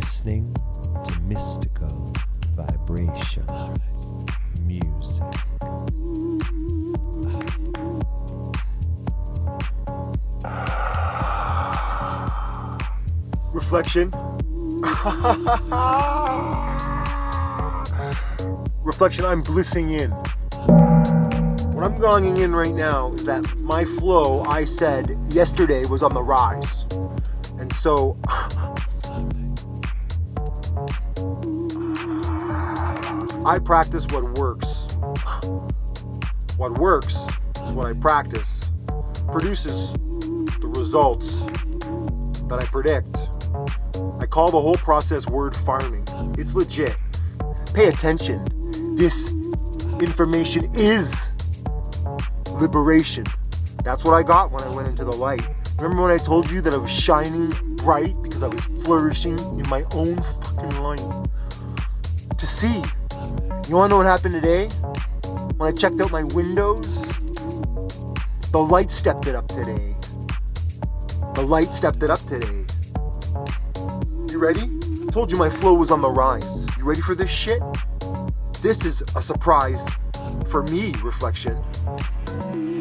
listening to mystical vibration music. Reflection. Reflection, I'm blissing in. What I'm gonging in right now is that my flow, I said yesterday, was on the rise. And so I practice what works. What works is what I practice. Produces the results that I predict. I call the whole process word farming. It's legit. Pay attention. This information is liberation. That's what I got when I went into the light. Remember when I told you that I was shining bright because I was flourishing in my own fucking light? To see. You wanna know what happened today? When I checked out my windows, the light stepped it up today. The light stepped it up today. You ready? I told you my flow was on the rise. You ready for this shit? This is a surprise for me, Reflection.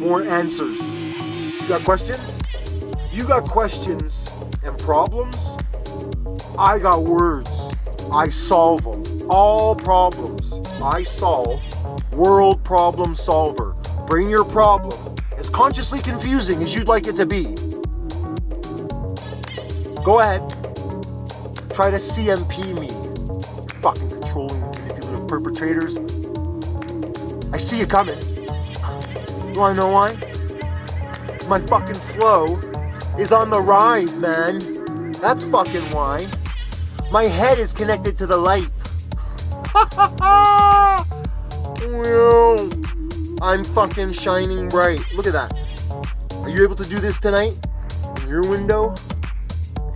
More answers. You got questions? You got questions and problems? I got words. I solve them. All problems I solve. World problem solver. Bring your problem as consciously confusing as you'd like it to be. Go ahead. Try to CMP me. Fucking controlling and manipulative perpetrators. I see you coming. You wanna know why? My fucking flow is on the rise, man. That's fucking why. My head is connected to the light. I'm fucking shining bright. Look at that. Are you able to do this tonight? In your window?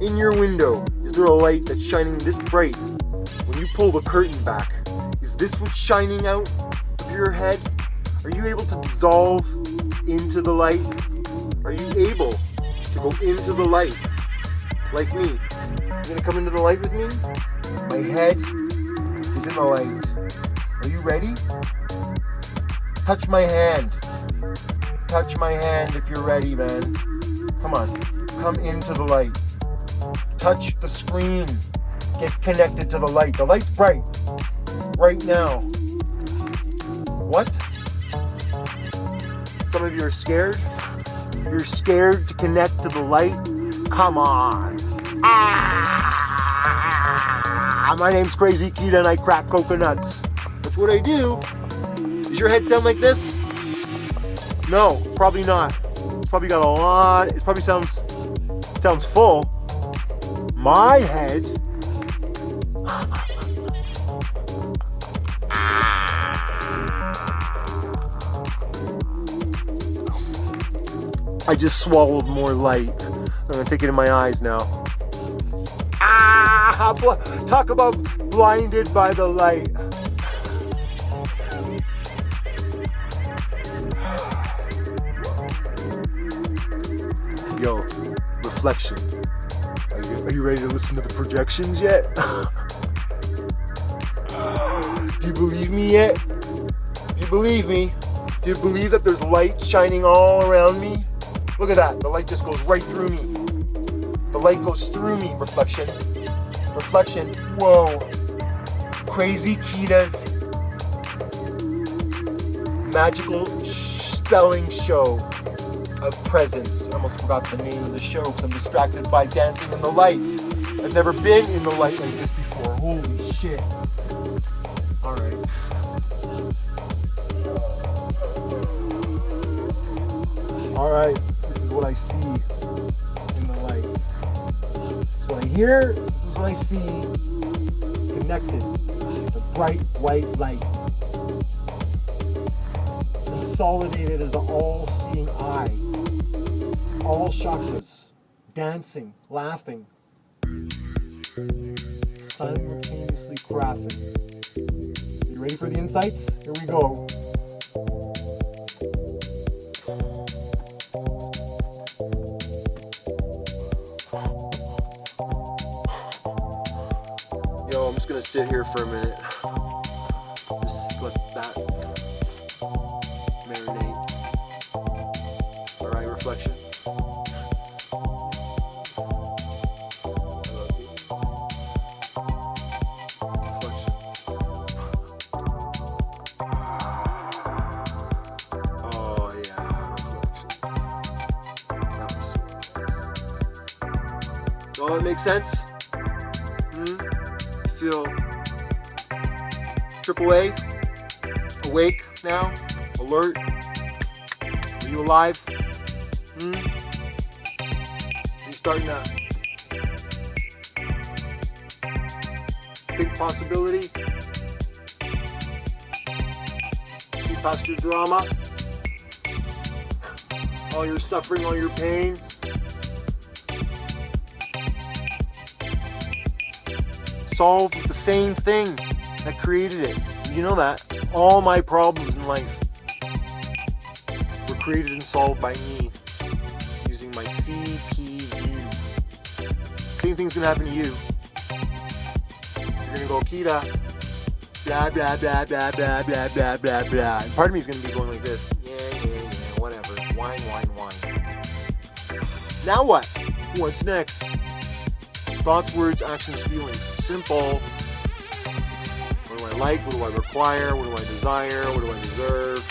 In your window, is there a light that's shining this bright? When you pull the curtain back, is this what's shining out of your head? Are you able to dissolve into the light? Are you able to go into the light like me? You gonna come into the light with me? My head is in the light. Are you ready? Touch my hand. Touch my hand if you're ready, man. Come on, come into the light. Touch the screen. Get connected to the light. The light's bright right now. What? Some of you are scared? You're scared to connect to the light? Come on. My name's Crazy Kita and I crack coconuts. That's what I do. Does your head sound like this? No, probably not. It's probably got a lot. It probably sounds full. My head. I just swallowed more light. I'm gonna take it in my eyes now. Talk about blinded by the light. Yo, Reflection. Are you ready to listen to the projections yet? Do you believe me yet? Do you believe me? Do you believe that there's light shining all around me? Look at that. The light just goes right through me. The light goes through me, Reflection. Reflection. Whoa. Crazy Kita's magical spelling show of presence. I almost forgot the name of the show because I'm distracted by dancing in the light. I've never been in the light like this before. Holy shit. Alright. Alright. This is what I see in the light. This is what I hear. This is what I see. Connected. The bright white light. Consolidated as the all-seeing eye. All chakras. Dancing. Laughing. Simultaneously crafting. You ready for the insights? Here we go. I'm just gonna sit here for a minute. Just let that marinate. Alright, reflection. I love you. Reflection. Oh yeah, reflection. That was so nice. Does all that make sense? Feel AAA, awake now, alert. Are you alive? Are you starting to think possibility? See past your drama, all your suffering, all your pain. Solved with the same thing that created it. You know that. All my problems in life were created and solved by me using my CPU. Same thing's gonna happen to you. You're gonna go, Kita, blah, blah, blah, blah, blah, blah, blah, blah, blah. And part of me is gonna be going like this. Yeah, whatever. Whine. Now what? What's next? Thoughts, words, actions, feelings. Simple. What do I like? What do I require? What do I desire? What do I deserve?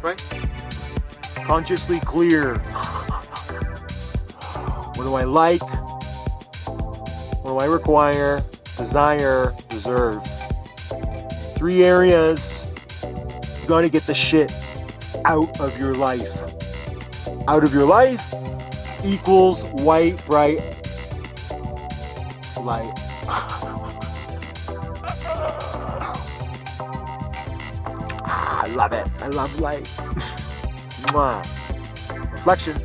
Right? Consciously clear. What do I like? What do I require? Desire, deserve. 3 areas. You gotta get the shit out of your life. Out of your life equals white, bright light. I love it. I love light. Mwah. Reflection.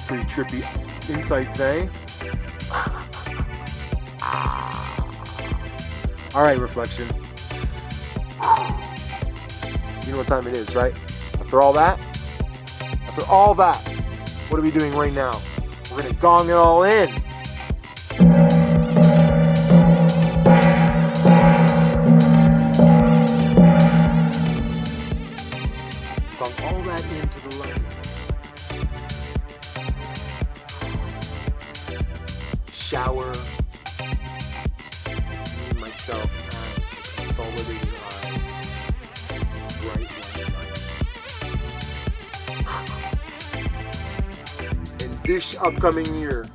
Pretty trippy insights, eh? Alright, reflection. You know what time it is, right? After all that, what are we doing right now? We're gonna gong it all in. Gong all that into the light. Shower me, myself, as the consolidated eye. Bright white light. In this upcoming year,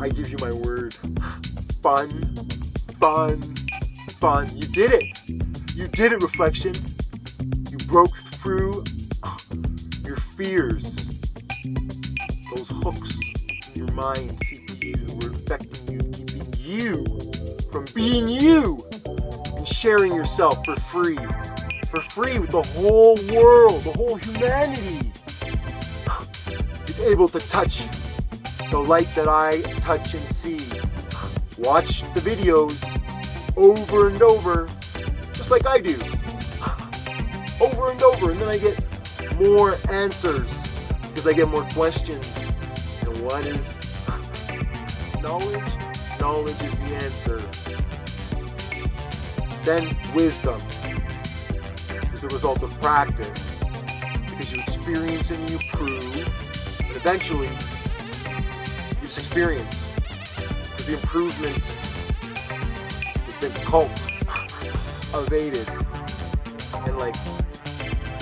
I give you my word. Fun. You did it. You did it, reflection. You broke through your fears. Those hooks in your mind, CPU, were affecting you, keeping you from being you and sharing yourself for free. For free with the whole world, the whole humanity is able to touch the light that I touch and see. Watch the videos over and over, just like I do. Over and over, and then I get more answers because I get more questions. And what is knowledge? Knowledge is the answer. Then wisdom is the result of practice, because you experience and you prove, and eventually you just experience. Because the improvement has been cultivated and like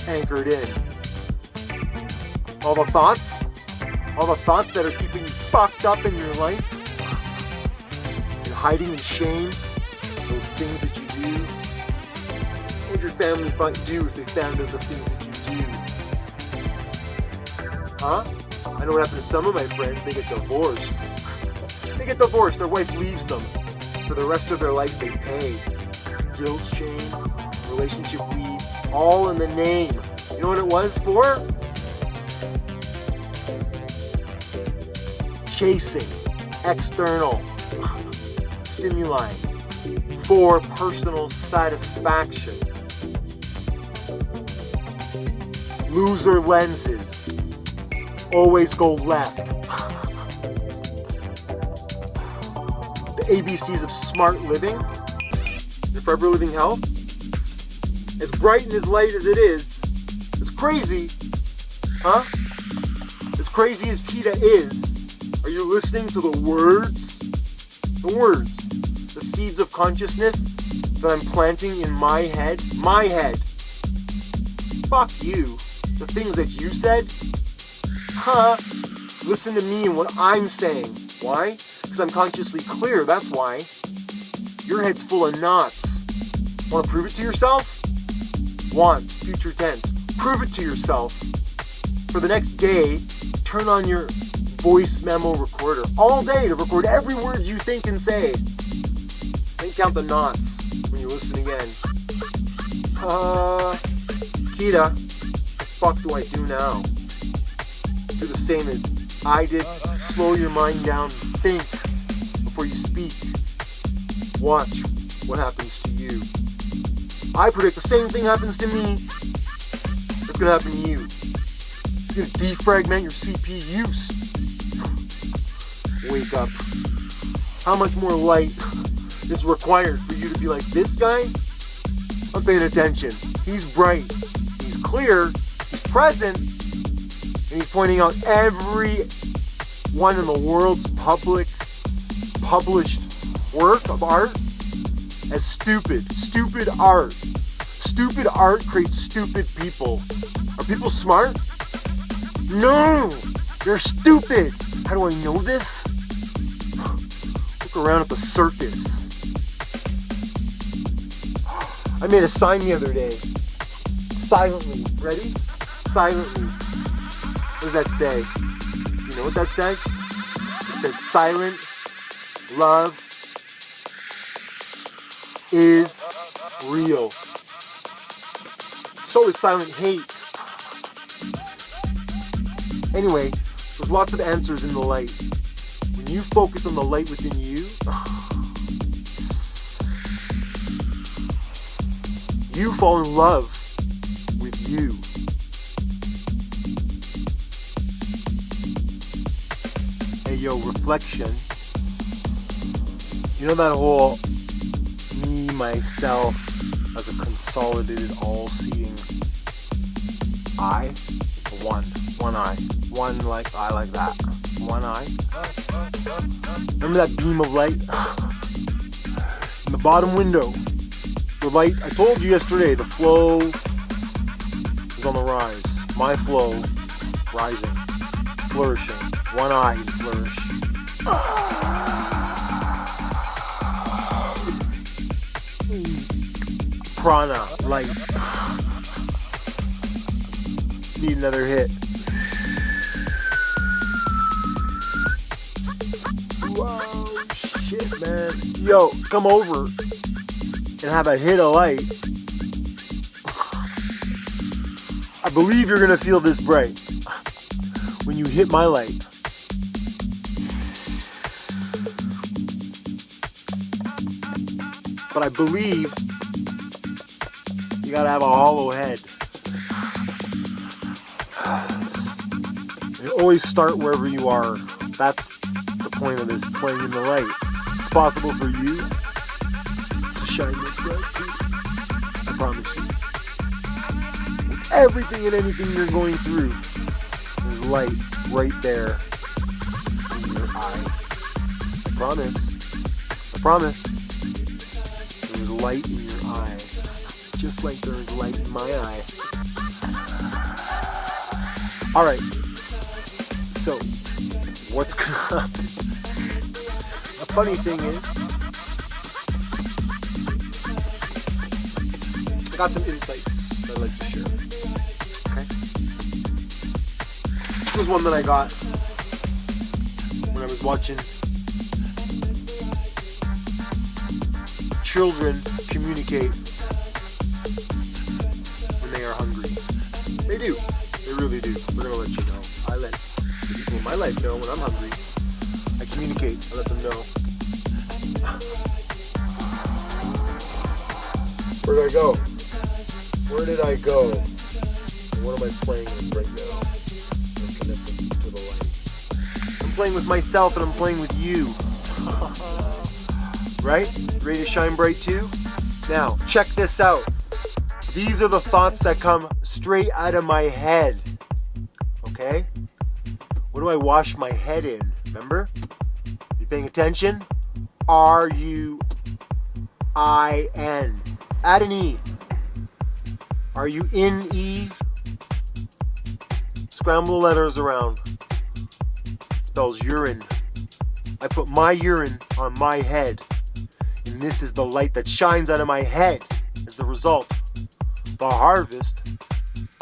anchored in. All the thoughts that are keeping you fucked up in your life and hiding in shame, those things that you do. What would your family do if they found out the things that you do? Huh? I know what happened to some of my friends. They get divorced. Their wife leaves them. For the rest of their life they pay. Guilt, shame, relationship weeds, all in the name. You know what it was for? Chasing external stimuli for personal satisfaction. Loser lenses always go left. the ABCs of smart living, your forever living health. As bright and as light as it is, as crazy, huh? As crazy as Kita is, are you listening to the words? The words, the seeds of consciousness that I'm planting in my head? My head. Fuck you. The things that you said? Huh? Listen to me and what I'm saying. Why? Because I'm consciously clear, that's why. Your head's full of knots. Want to prove it to yourself? Want, future tense. Prove it to yourself. For the next day, turn on your voice memo recorder all day to record every word you think and say. Then count the knots when you listen again. Kita, what the fuck do I do now? Do the same as I did. Slow your mind down. Think before you speak. Watch what happens to you. I predict the same thing happens to me. It's gonna happen to you. You're gonna defragment your CPUs. Wake up. How much more light is required for you to be like this guy? I'm paying attention. He's bright. He's clear. He's present. And he's pointing out every one in the world's published work of art as stupid. Stupid art. Stupid art creates stupid people. Are people smart? No! They're stupid! How do I know this? Look around at the circus. I made a sign the other day. Silently. Ready? Silently. What does that say? You know what that says? It says silent love is real. So is silent hate. Anyway, there's lots of answers in the light. When you focus on the light within you, you fall in love with you. Hey yo, reflection. You know that whole me, myself, as a consolidated, all-seeing I? One eye. One like eye like that. One eye. Remember that beam of light? In the bottom window. The light, I told you yesterday, the flow is on the rise. My flow, rising, flourishing. One eye, flourish. Prana, light. Need another hit. Whoa, shit, man. Yo, come over and have a hit of light. I believe you're gonna feel this bright when you hit my light. But I believe you gotta have a hollow head. You always start wherever you are. That's the point of this, playing in the light. It's possible for you to shine this bright too. I promise you. With everything and anything you're going through, there's light right there in your eye. I promise. I promise. There's light in your eye. Just like there is light in my eye. Alright. So, what's gonna happen? A funny thing is, I got some insights that I'd like to share. Okay? This was one that I got when I was watching children communicate when they are hungry. They do. They really do. We're gonna let you know. I let the people in my life know when I'm hungry. I communicate. I let them know. Where did I go? Where did I go? What am I playing with right now? I'm connected to the light. I'm playing with myself and I'm playing with you. Right? Ready to shine bright too? Now, check this out. These are the thoughts that come straight out of my head. Okay? What do I wash my head in? Remember? You paying attention? R-U-I-N. Add an E. Are you in E? Scramble the letters around. It spells urine. I put my urine on my head. And this is the light that shines out of my head as the result. The harvest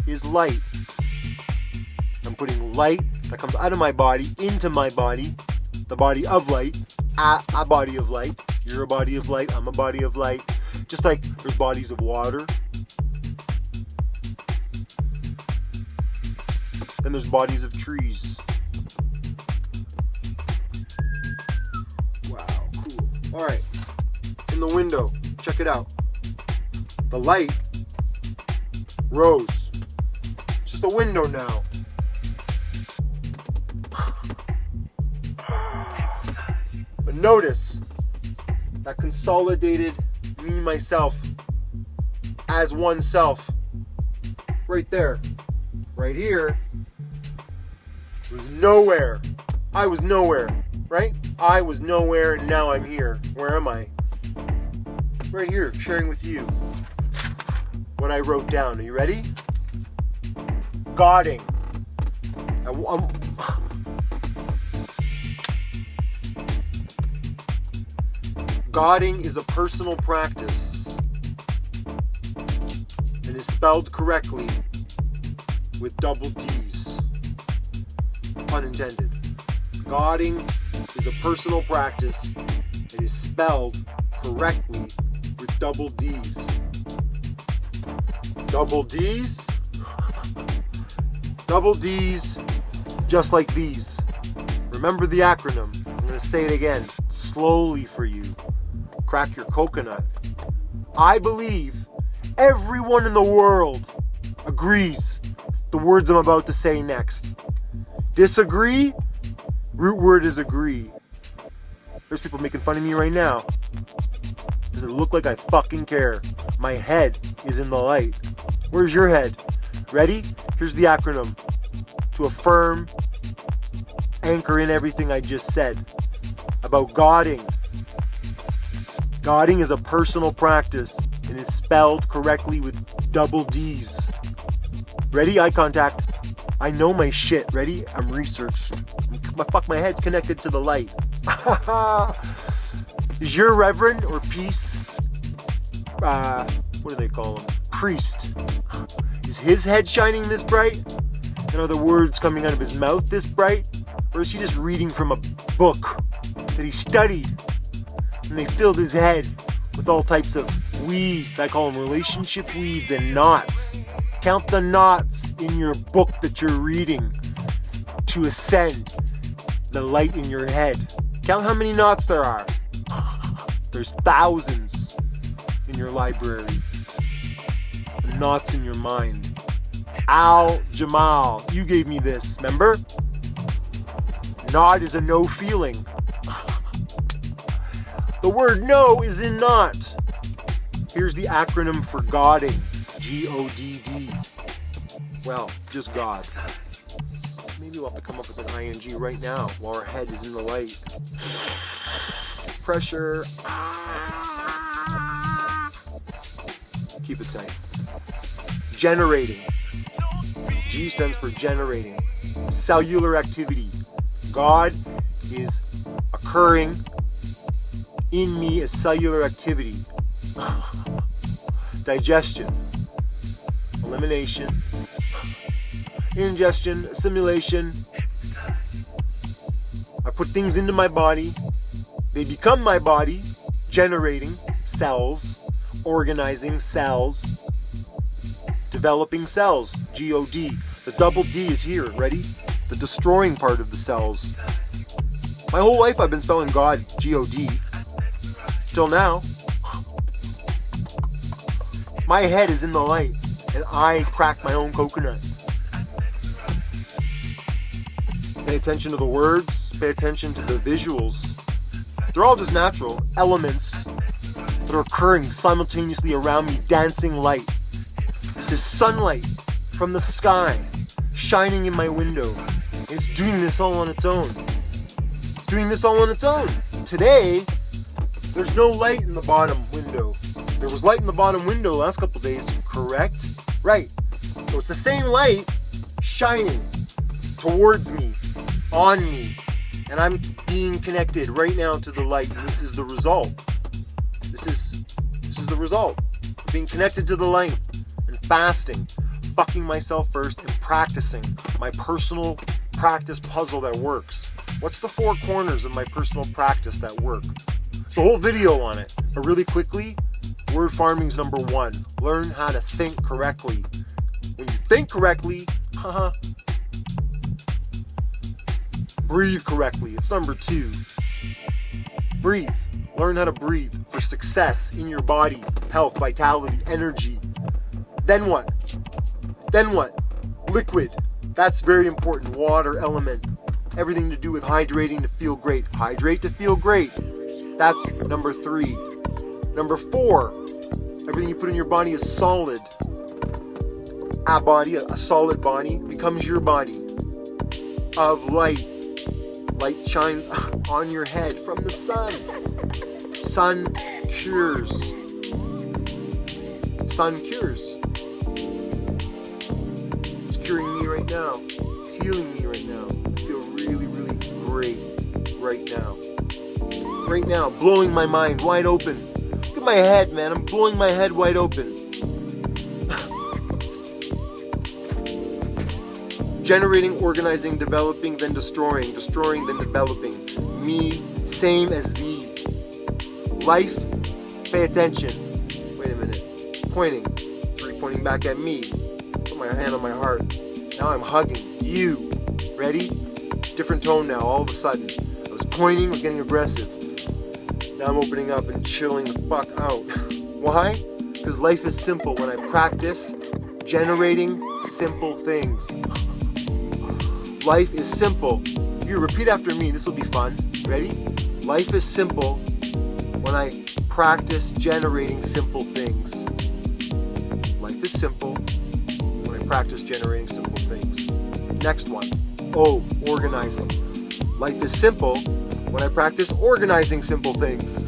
is light. I'm putting light that comes out of my body into my body. The body of light. A body of light. You're a body of light. I'm a body of light. Just like there's bodies of water. Then there's bodies of trees. Wow, cool. Alright. In the window. Check it out. The light rose. It's just a window now. But notice that consolidated me, myself, as oneself. Right there. Right here. Was nowhere. I was nowhere. Right? I was nowhere and now I'm here. Where am I? Right here, sharing with you what I wrote down. Are you ready? Godding. Godding is a personal practice and is spelled correctly with double D's. Pun intended. Godding is a personal practice and is spelled correctly with double D's. Double D's? Double D's, just like these. Remember the acronym. I'm going to say it again, slowly for you. Crack your coconut. I believe everyone in the world agrees with the words I'm about to say next. Disagree? Root word is agree. There's people making fun of me right now. Does it look like I fucking care? My head is in the light. Where's your head? Ready? Here's the acronym. To affirm, anchor in everything I just said about Godding. Godding is a personal practice and is spelled correctly with double D's. Ready? Eye contact. I know my shit. Ready? I'm researched. My head's connected to the light. Is your reverend or peace, what do they call him? Priest. Is his head shining this bright? And are the words coming out of his mouth this bright? Or is he just reading from a book that he studied? And they filled his head with all types of weeds. I call them relationship weeds and knots. Count the knots in your book that you're reading to ascend the light in your head. Count how many knots there are. There's thousands in your library. The knots in your mind. Al Jamal, you gave me this, remember? Not is a no feeling. The word no is in not. Here's the acronym for Godding. G-O-D-D. Well, just God. Maybe we'll have to come up with an ing right now while our head is in the light. Pressure. Keep it tight. Generating. G stands for generating. Cellular activity. God is occurring in me as cellular activity. Digestion. Elimination. Ingestion. Assimilation. I put things into my body. They become my body. Generating cells. Organizing cells. Developing cells. G-O-D. The double D is here. Ready? The destroying part of the cells. My whole life I've been spelling God. G-O-D. Till now. My head is in the light. And I crack my own coconut. Pay attention to the words. Pay attention to the visuals. They're all just natural elements that are occurring simultaneously around me, dancing light. This is sunlight from the sky shining in my window. And it's doing this all on its own. It's doing this all on its own. Today, there's no light in the bottom window. There was light in the bottom window last couple days, correct? Right. So it's the same light shining towards me, on me, and I'm being connected right now to the light, and this is the result. This is the result of being connected to the light and fasting, fucking myself first, and practicing my personal practice puzzle that works. What's the 4 corners of my personal practice that work? It's a whole video on it, but really quickly, word farming's number 1. Learn how to think correctly. When you think correctly, breathe correctly. It's number 2. Breathe. Learn how to breathe for success in your body, health, vitality, energy. Then what? Then what? Liquid. That's very important. Water element. Everything to do with hydrating to feel great. Hydrate to feel great. That's number 3. Number 4. Everything you put in your body is solid. A solid body becomes your body of light. Light shines on your head from the sun. Sun cures. Sun cures. It's curing me right now. It's healing me right now. I feel really, really great right now. Right now, blowing my mind wide open. Look at my head, man. I'm blowing my head wide open. Generating, organizing, developing, then destroying. Destroying, then developing. Me, same as thee. Life, pay attention. Wait a minute. Pointing. 3 pointing back at me. Put my hand on my heart. Now I'm hugging you. Ready? Different tone now, all of a sudden. I was pointing, was getting aggressive. Now I'm opening up and chilling the fuck out. Why? Because life is simple when I practice generating simple things. Life is simple. You repeat after me, this will be fun. Ready? Life is simple when I practice generating simple things. Life is simple when I practice generating simple things. Next one. O, organizing. Life is simple when I practice organizing simple things.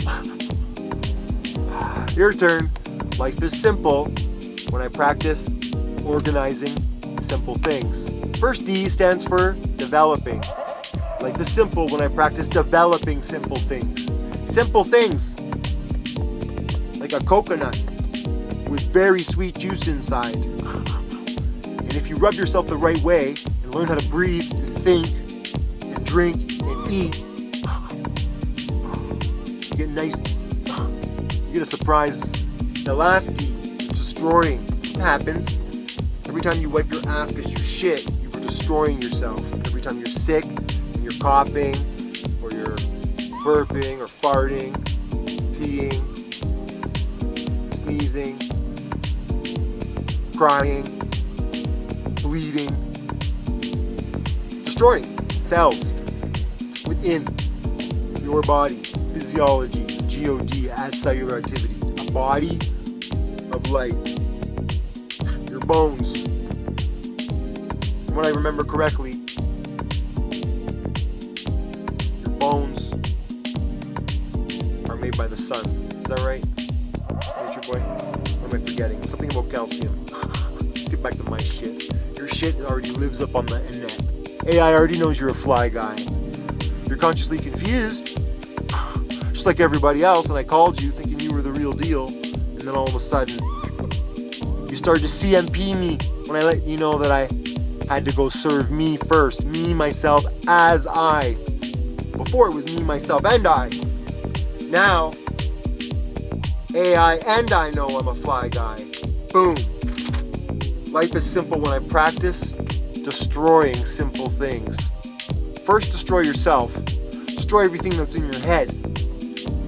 Your turn. Life is simple when I practice organizing simple things. First D stands for developing. Life is simple when I practice developing simple things. Simple things. Like a coconut with very sweet juice inside. And if you rub yourself the right way and learn how to breathe and think and drink and eat, you get nice, you get a surprise. The last D is destroying. It happens. Every time you wipe your ass because you shit, you were destroying yourself. Every time you're sick and you're coughing or you're burping or farting, peeing, sneezing, crying, bleeding, destroying cells within your body, physiology, GOD as cellular activity, a body of light, your bones. When I remember correctly, your bones are made by the sun. Is that right? Nature boy? What am I forgetting? Something about calcium. Let's get back to my shit. Your shit already lives up on the internet. AI already knows you're a fly guy. You're consciously confused, just like everybody else, and I called you thinking you were the real deal, and then all of a sudden, you started to CMP me when I let you know that I had to go serve me first. Me, myself, as I. Before it was me, myself, and I. Now, AI and I know I'm a fly guy. Boom. Life is simple when I practice destroying simple things. First, destroy yourself. Destroy everything that's in your head.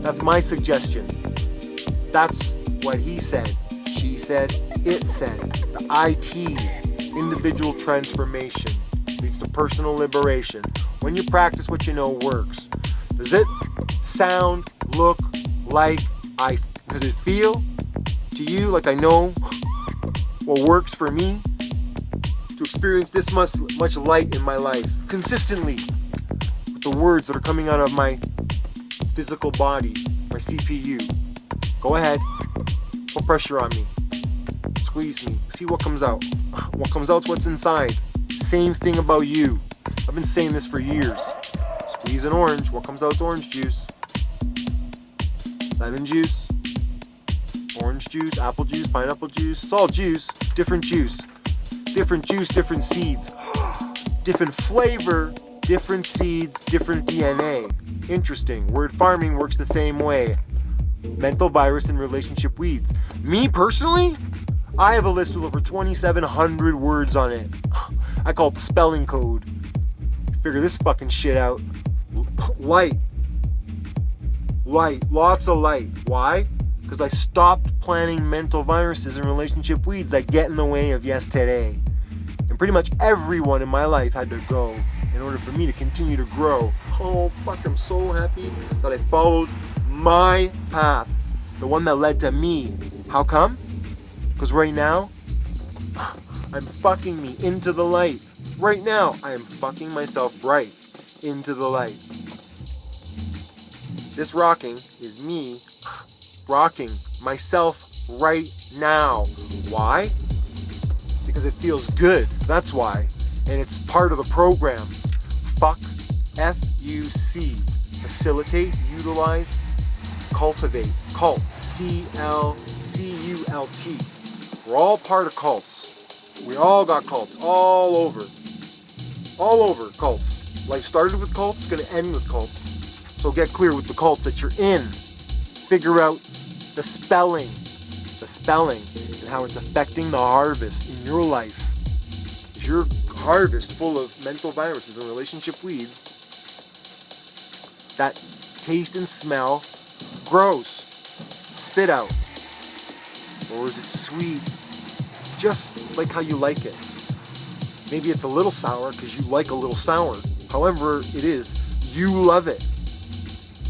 That's my suggestion. That's what he said, she said, it said. The IT, individual transformation, leads to personal liberation. When you practice what you know works. Does it sound, look like does it feel to you like I know what works for me to experience this much light in my life consistently with the words that are coming out of my physical body, my CPU. Go ahead, put pressure on me, squeeze me, see what comes out. What comes out's what's inside. Same thing about you. I've been saying this for years. Squeeze an orange, what comes out's orange juice. Lemon juice, orange juice, apple juice, pineapple juice. It's all juice, different juice. Different juice, different seeds. Different flavor, different seeds, different DNA. Interesting. Word farming works the same way. Mental virus and relationship weeds. Me personally, I have a list with over 2,700 words on it. I call it the spelling code. Figure this fucking shit out. Light. Light. Lots of light. Why? Because I stopped planning mental viruses and relationship weeds that get in the way of yesterday. And pretty much everyone in my life had to go in order for me to continue to grow. Oh, fuck, I'm so happy that I followed my path. The one that led to me. How come? Because right now, I'm fucking me into the light. Right now, I am fucking myself right into the light. This rocking is me rocking myself right now. Why? Because it feels good. That's why. And it's part of the program. Fuck. F-U-C. Facilitate, utilize, cultivate. Cult. C-L-C-U-L-T. We're all part of cults. We all got cults. All over. All over cults. Life started with cults. It's going to end with cults. So get clear with the cults that you're in. Figure out the spelling, and how it's affecting the harvest in your life. Is your harvest full of mental viruses and relationship weeds that taste and smell gross? Spit out. Or is it sweet, just like how you like it? Maybe it's a little sour because you like a little sour. However it is, you love it.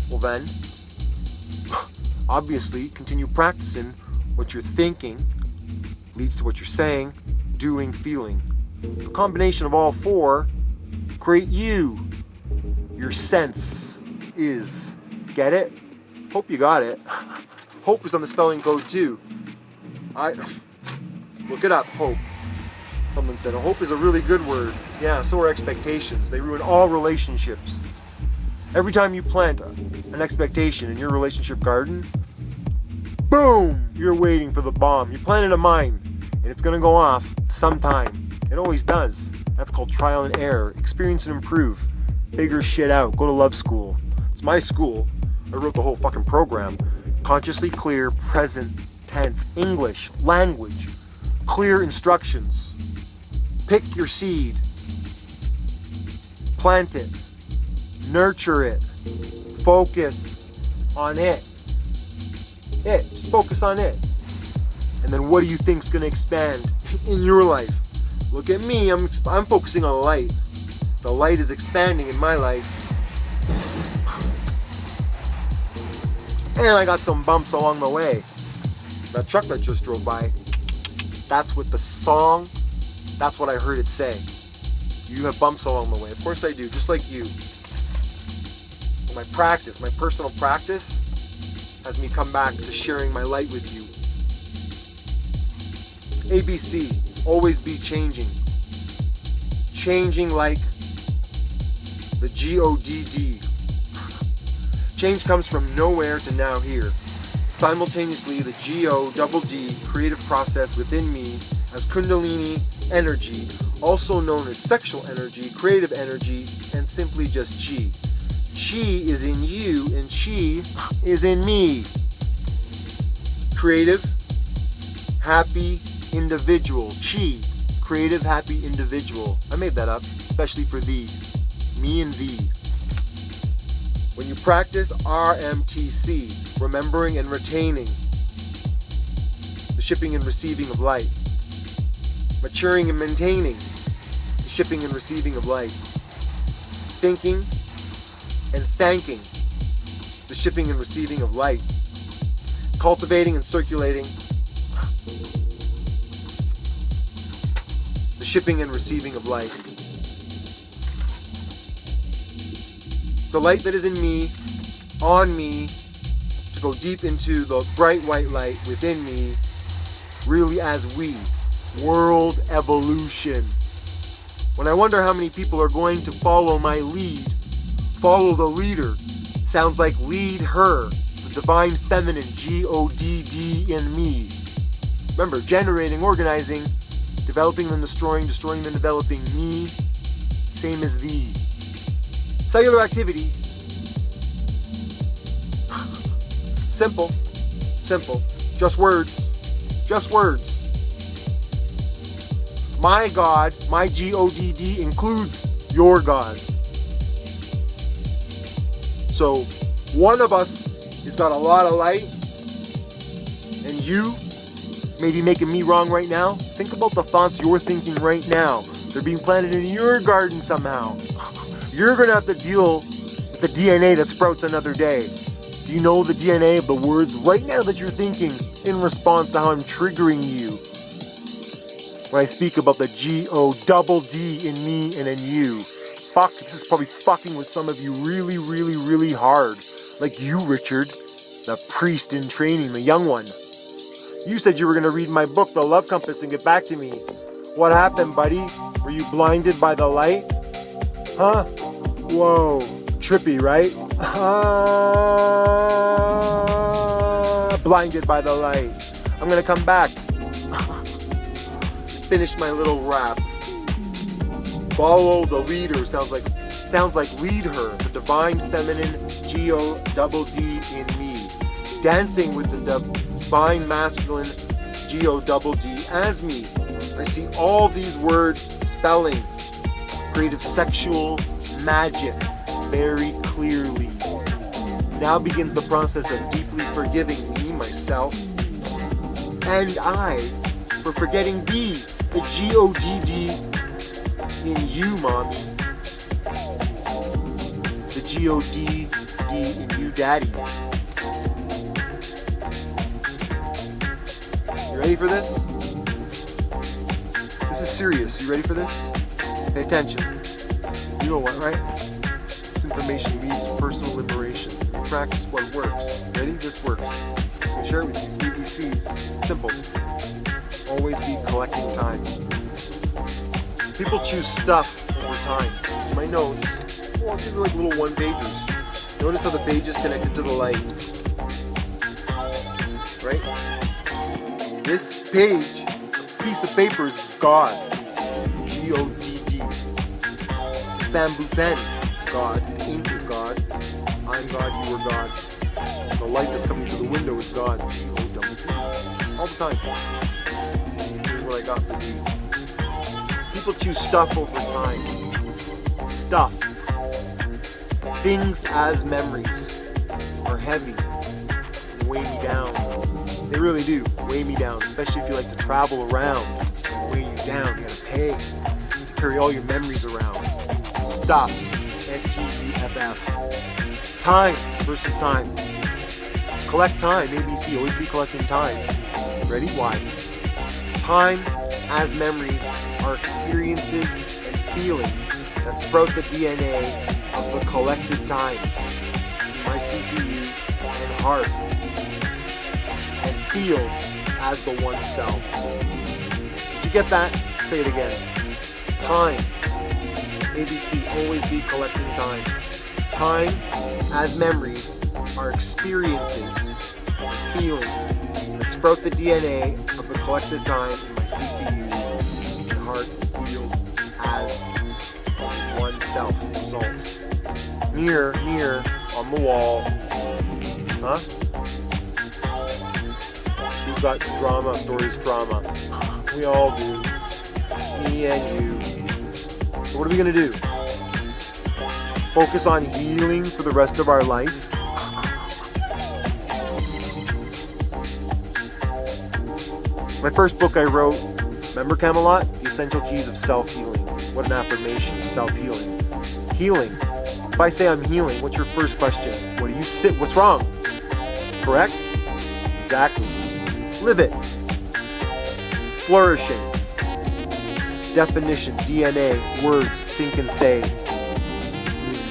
Well then, obviously, continue practicing. What you're thinking leads to what you're saying, doing, feeling. The combination of all four create you. Your sense is. Get it? Hope you got it. Hope is on the spelling code too. Look it up, hope. Someone said, hope is a really good word. Yeah, so are expectations. They ruin all relationships. Every time you plant an expectation in your relationship garden, boom, you're waiting for the bomb. You planted a mine, and it's going to go off sometime. It always does. That's called trial and error. Experience and improve. Figure shit out. Go to love school. It's my school. I wrote the whole fucking program. Consciously clear, present tense, English, language. Clear instructions. Pick your seed. Plant it. Nurture it. Focus on it. Just focus on it. And then what do you think's going to expand in your life? Look at me. I'm focusing on light. The light is expanding in my life. And I got some bumps along the way. That truck that just drove by, that's what the song, that's what I heard it say. You have bumps along the way. Of course I do, just like you. My practice, my personal practice, has me come back to sharing my light with you. ABC, always be changing. Changing like the GODD. Change comes from nowhere to now here. Simultaneously, the GODD creative process within me as Kundalini energy, also known as sexual energy, creative energy, and simply just Chi. Chi is in you and Chi is in me. Creative, happy individual. Chi, creative, happy individual. I made that up, especially for thee. Me and thee. When you practice RMTC, remembering and retaining, the shipping and receiving of light, maturing and maintaining, the shipping and receiving of light, thinking and thanking, the shipping and receiving of light, cultivating and circulating, the shipping and receiving of light. The light that is in me, on me, to go deep into the bright white light within me, really as we, world evolution. When I wonder how many people are going to follow my lead, follow the leader, sounds like lead her, the divine feminine, G-O-D-D in me. Remember, generating, organizing, developing then destroying then developing, me, same as thee. Cellular activity, simple, just words. My God, my G-O-D-D includes your God. So one of us has got a lot of light, and you may be making me wrong right now. Think about the thoughts you're thinking right now. They're being planted in your garden somehow. You're going to have to deal with the DNA that sprouts another day. Do you know the DNA of the words right now that you're thinking in response to how I'm triggering you? When I speak about the G-O-double-D in me and in you. Fuck, this is probably fucking with some of you really, really, really hard. Like you, Richard, the priest in training, the young one. You said you were going to read my book, The Love Compass, and get back to me. What happened, buddy? Were you blinded by the light? Huh? Whoa, trippy, right? Blinded by the light. I'm going to come back. Finish my little rap. Follow the leader sounds like lead her, the divine feminine G-O-double-D in me. Dancing with the divine masculine G-O-double-D as me. I see all these words spelling creative sexual magic very clearly. Now begins the process of deeply forgiving me, myself, and I for forgetting thee, the G-O-D-D in you, mommy. The G-O-D-D in you, daddy. You ready for this? This is serious. You ready for this? Pay attention. You know what, right? This information leads to personal liberation. Practice what works. Ready? This works. I'll share it with you. It's E.C.E's. Simple. Always be collecting time. People choose stuff over time. My notes, well, these are like little one-pagers. Notice how the page is connected to the light. Right? This page, piece of paper is God. G-O-D-D. This bamboo pen is God. The ink is God. I'm God, you are God. The light that's coming through the window is God. G-O-D-D. All the time. Here's what I got for you. People choose stuff over time. Stuff. Things as memories are heavy and weigh me down. They really do weigh me down, especially if you like to travel around and weigh you down. You gotta pay to carry all your memories around. Stuff. S-T-U-F-F. Time versus time. Collect time. ABC. Always be collecting time. Ready? Why? Time as memories are experiences and feelings that sprout the DNA of the collected time in my CPU and heart and feel as the one self. Did you get that? Say it again. Time. ABC, always be collecting time. Time as memories are experiences and feelings that sprout the DNA of the collected time in my CPU and heart field as one self result. Mirror on the wall. Huh? Who's got drama, stories, drama? We all do. Me and you. So what are we gonna do? Focus on healing for the rest of our life? My first book I wrote, remember Camelot? The Essential Keys of Self-Healing. What an affirmation, self-healing. Healing If I say I'm healing, what's your first question? What do you sit? What's wrong? Correct? Exactly. Live it. Flourishing. Definitions, DNA, words, think and say.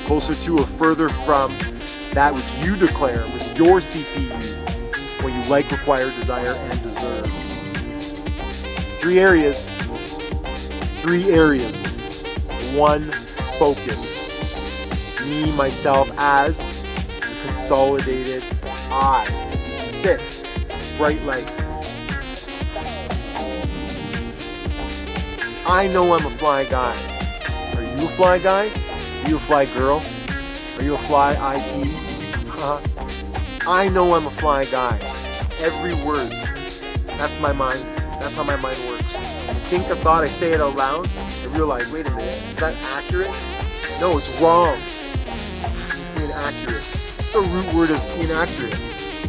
Closer to or further from that which you declare with your CPU, what you like, require, desire, and deserve. 3 areas. 3 areas. 1 focus. Me, myself, as the consolidated I. That's it. Bright light. I know I'm a fly guy. Are you a fly guy? Are you a fly girl? Are you a fly IT? I know I'm a fly guy. Every word. That's my mind. That's how my mind works. I think a thought, I say it out loud, I realize, wait a minute, is that accurate? No, it's wrong. Inaccurate. What's the root word of inaccurate?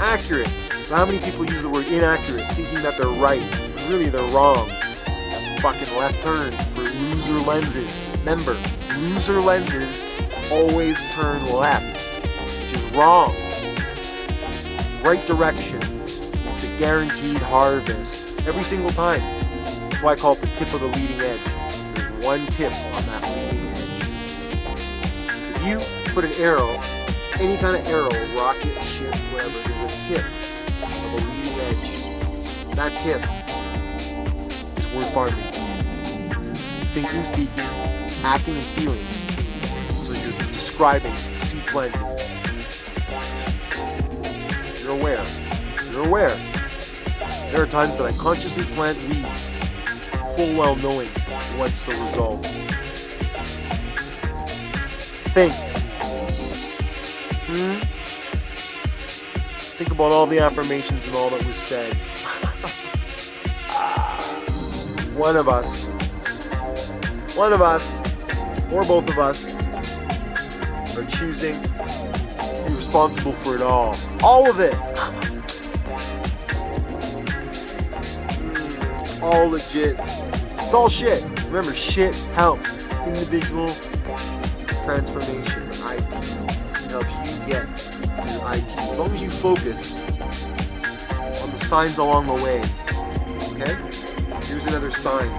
Accurate. So how many people use the word inaccurate thinking that they're right, but really they're wrong? That's fucking left turn for loser lenses. Remember, loser lenses always turn left, which is wrong. Right direction is the guaranteed harvest every single time. That's why I call it the tip of the leading edge. There's one tip on that leading edge. If you put an arrow, any kind of arrow, rocket, ship, whatever, there's a tip of a leading edge. That tip is word farming. Thinking, speaking, acting, and feeling. So you're describing, sequencing. You're aware. You're aware. There are times that I consciously plant weeds, full well knowing what's the result. Think. Think about all the affirmations and all that was said. One of us, or both of us, are choosing to be responsible for it all. All of it. It's all legit. It's all shit. Remember, shit helps. Individual transformation. IT. It helps you get to IT. As long as you focus on the signs along the way. Okay? Here's another sign.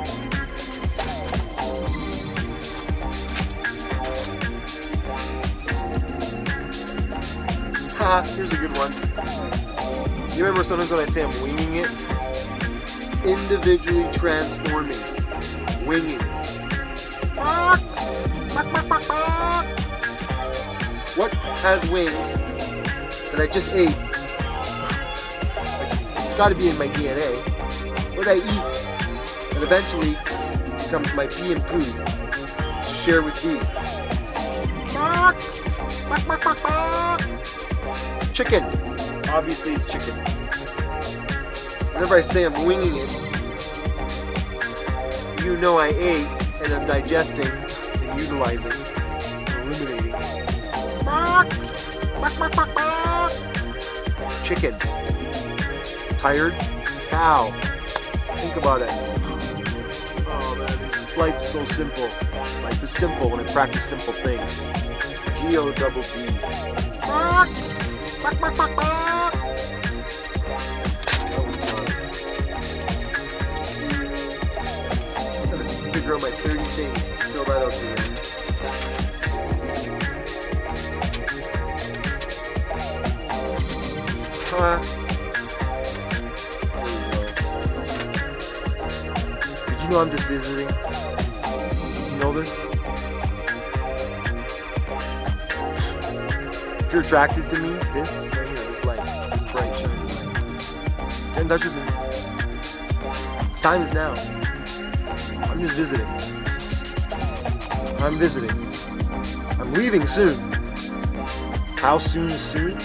Here's a good one. You remember sometimes when I say I'm winging it? Individually transforming. Winging. What has wings that I just ate? It's got to be in my DNA. What I eat that eventually becomes my pee and poo to share with you. Chicken. Obviously it's chicken. Whenever I say I'm winging it, you know I ate and I'm digesting and utilizing and eliminating. Chicken. Tired? Cow. Think about it. Oh man, this life is so simple. Life is simple when I practice simple things. G-O-double-D. Figure out my 30 things. Fill that out to you. Did you know I'm just visiting? You know this? If you're attracted to me, this right here, this light, this bright shining light, get in touch with me. Time is now. I'm just visiting. I'm visiting. I'm leaving soon. How soon is soon?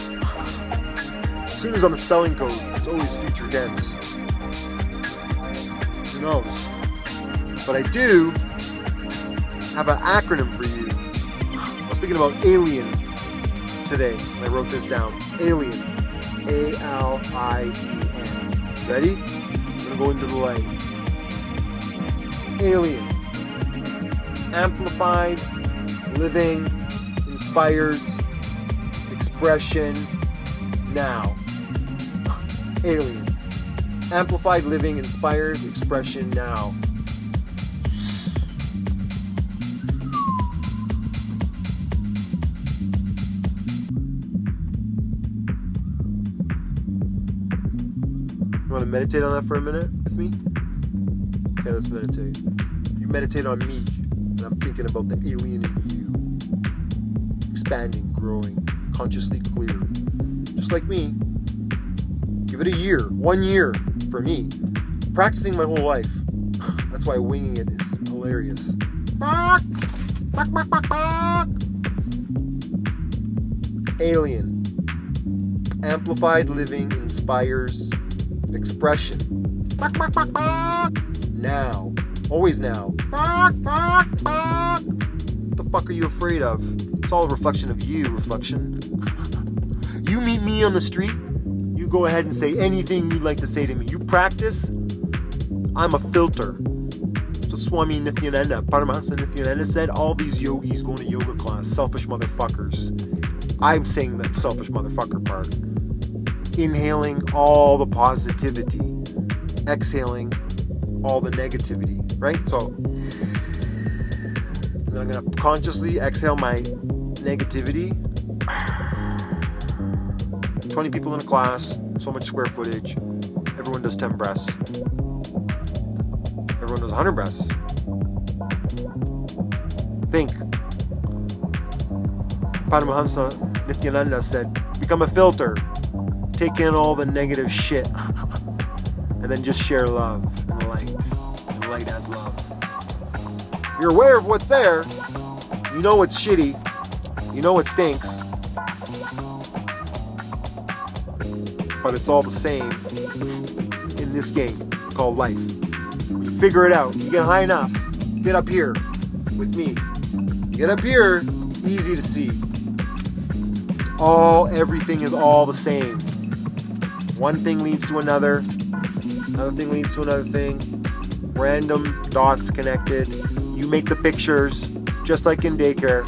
Soon is on the spelling code. It's always future tense. Who knows? But I do have an acronym for you. I was thinking about alien today when I wrote this down. Alien. A-L-I-E-N. Ready? I'm going to go into the light. Alien. Amplified, living, inspires expression now. Alien. Amplified living inspires expression now. You want to meditate on that for a minute with me? Okay, let's meditate. You meditate on me, and I'm thinking about the alien in you. Expanding, growing, consciously clear. Just like me. Give it a year, 1 year for me. Practicing my whole life. That's why winging it is hilarious. Alien. Amplified living inspires expression. Now. Always now. What the fuck are you afraid of? It's all a reflection of you, reflection. You meet me on the street, you go ahead and say anything you'd like to say to me. You practice, I'm a filter. So Swami Nityananda, Paramahansa Nityananda said, all these yogis going to yoga class, selfish motherfuckers. I'm saying the selfish motherfucker part. Inhaling all the positivity, exhaling all the negativity, right? So then I'm gonna consciously exhale my negativity. 20 people in a class, so much square footage. Everyone does 10 breaths. Everyone does 100 breaths. Think. Paramahansa Nityananda said, become a filter. Take in all the negative shit. And then just share love and light. And light as love. You're aware of what's there. You know it's shitty. You know it stinks. But it's all the same in this game called life. When you figure it out, you get high enough, get up here with me. Get up here, it's easy to see. Everything is all the same. One thing leads to another thing leads to another thing. Random dots connected. You make the pictures, just like in daycare.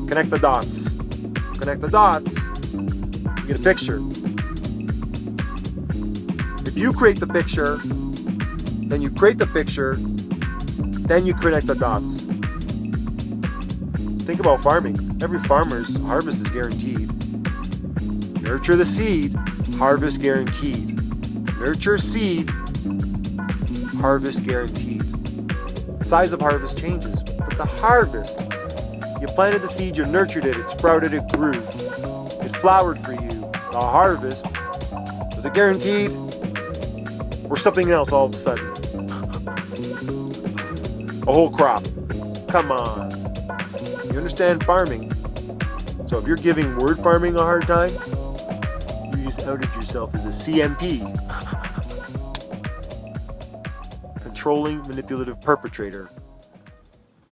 Connect the dots. Connect the dots, you get a picture. If you create the picture, then you create the picture, then you connect the dots. Think about farming. Every farmer's harvest is guaranteed. Nurture the seed, harvest guaranteed. Nurture seed, harvest guaranteed. The size of harvest changes, but the harvest, you planted the seed, you nurtured it, it sprouted, it grew. It flowered for you. The harvest, was it guaranteed? Or something else all of a sudden? A whole crop. Come on. You understand farming. So if you're giving word farming a hard time, you just outed yourself as a CMP. Controlling manipulative perpetrator.